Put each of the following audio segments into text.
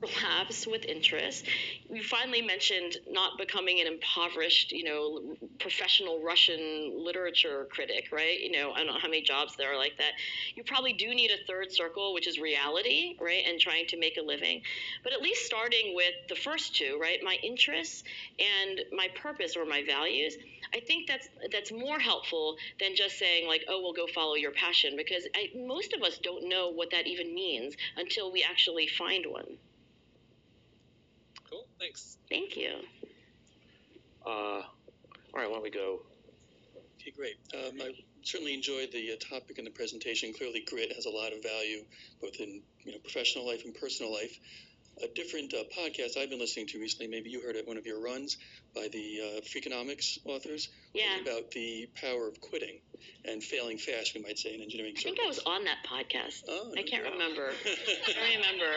overlaps with interests. You finally mentioned not becoming an impoverished, professional Russian literature critic, right? I don't know how many jobs there are like that. You probably do need a third circle, which is reality, right? And trying to make a living. But at least starting with the first two, right? My interests and my purpose or my values, I think that's more helpful than just saying like, oh, well, go follow your passion, because most of us don't know what that even means until we actually find one. Cool, thanks. Thank you. All right, why don't we go? Okay, great. I certainly enjoyed the topic and the presentation. Clearly, grit has a lot of value, both in professional life and personal life. A different podcast I've been listening to recently, maybe you heard it, one of your runs by the Freakonomics authors, yeah, about the power of quitting and failing fast, we might say, in engineering circles. I think I was on that podcast. Oh, I can't remember. I don't remember.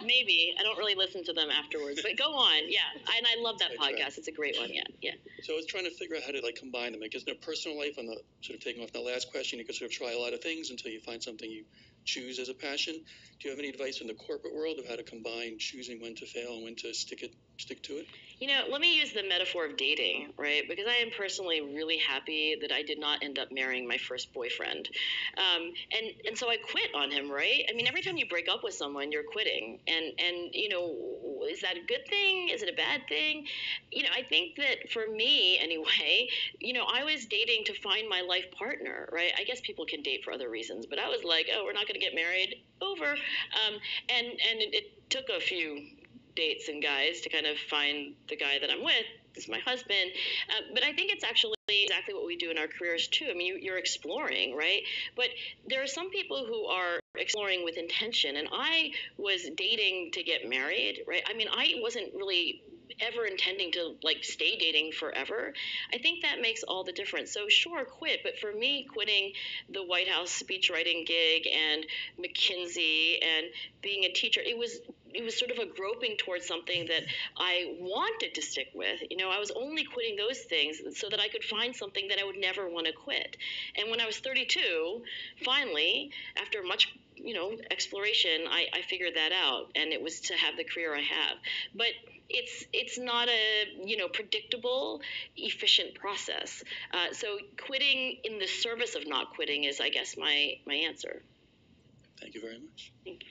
Maybe. I don't really listen to them afterwards, but go on. Yeah, and I love that podcast. It's a great one. Yeah. So I was trying to figure out how to combine them. Because in a personal life, on the sort of taking off the last question, you could sort of try a lot of things until you find something you choose as a passion. Do you have any advice in the corporate world of how to combine choosing when to fail and when to stick to it? Let me use the metaphor of dating, right? Because I am personally really happy that I did not end up marrying my first boyfriend. And so I quit on him, right? I mean, every time you break up with someone, you're quitting. And is that a good thing? Is it a bad thing? I think that for me, anyway, I was dating to find my life partner, right? I guess people can date for other reasons, but I was like, oh, we're not going to get married, over. And it took a few dates and guys to kind of find the guy that I'm with. Is my husband. But I think it's actually exactly what we do in our careers too. I mean, you're exploring, right? But there are some people who are exploring with intention, and I was dating to get married, right? I mean, I wasn't really ever intending to stay dating forever. I think that makes all the difference. So sure, quit, but for me, quitting the White House speech writing gig and McKinsey and being a teacher, it was sort of a groping towards something that I wanted to stick with. I was only quitting those things so that I could find something that I would never want to quit. And when I was 32, finally, after much exploration, I figured that out, and it was to have the career I have. But it's not a predictable, efficient process. So quitting in the service of not quitting is, I guess, my answer. Thank you very much. Thank you.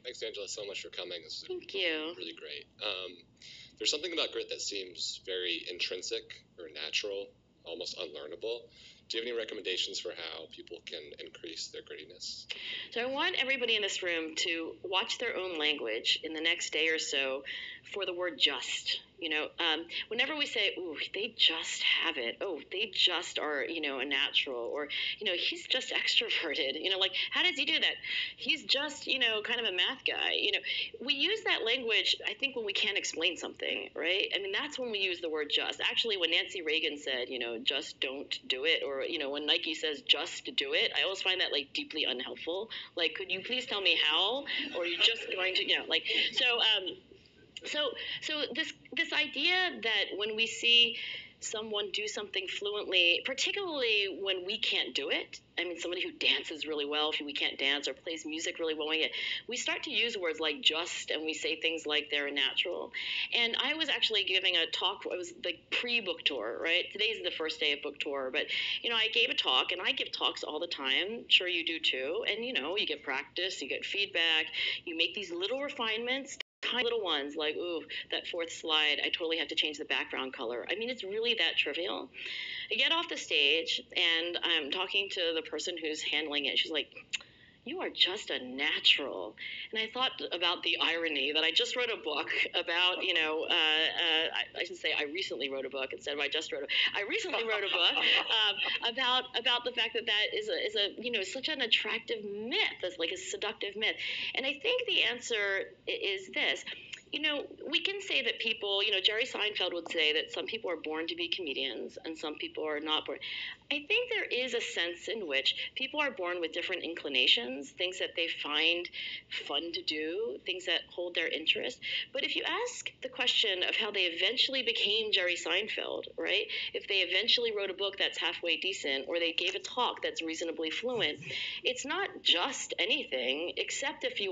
Thanks, Angela, so much for coming. This was Thank you. Really great. There's something about grit that seems very intrinsic or natural, almost unlearnable. Do you have any recommendations for how people can increase their grittiness? So I want everybody in this room to watch their own language in the next day or so for the word just. Whenever we say, ooh, they just have it. Oh, they just are, a natural. Or, he's just extroverted. How does he do that? He's just, kind of a math guy. We use that language, I think, when we can't explain something, right? I mean, that's when we use the word just. Actually, when Nancy Reagan said, just don't do it, or, when Nike says just do it, I always find that, deeply unhelpful. Could you please tell me how? Or you're just going to, So this idea that when we see someone do something fluently, particularly when we can't do it, I mean, somebody who dances really well, if we can't dance, or plays music really well, we start to use words like just, and we say things like they're natural. And I was actually giving a talk, it was the pre-book tour, right? Today's the first day of book tour, but, I gave a talk, and I give talks all the time. Sure, you do too. And, you get practice, you get feedback, you make these little refinements, tiny little ones, like, ooh, that fourth slide, I totally have to change the background color. I mean, it's really that trivial. I get off the stage, and I'm talking to the person who's handling it. She's like, you are just a natural. And I thought about the irony that I just wrote a book about, I should say I recently wrote a book instead of I recently wrote a book about the fact that is a such an attractive myth, that's like a seductive myth. And I think the answer is this. We can say that people, Jerry Seinfeld would say that some people are born to be comedians and some people are not born. I think there is a sense in which people are born with different inclinations, things that they find fun to do, things that hold their interest. But if you ask the question of how they eventually became Jerry Seinfeld, right? If they eventually wrote a book that's halfway decent, or they gave a talk that's reasonably fluent, it's not just anything, except if you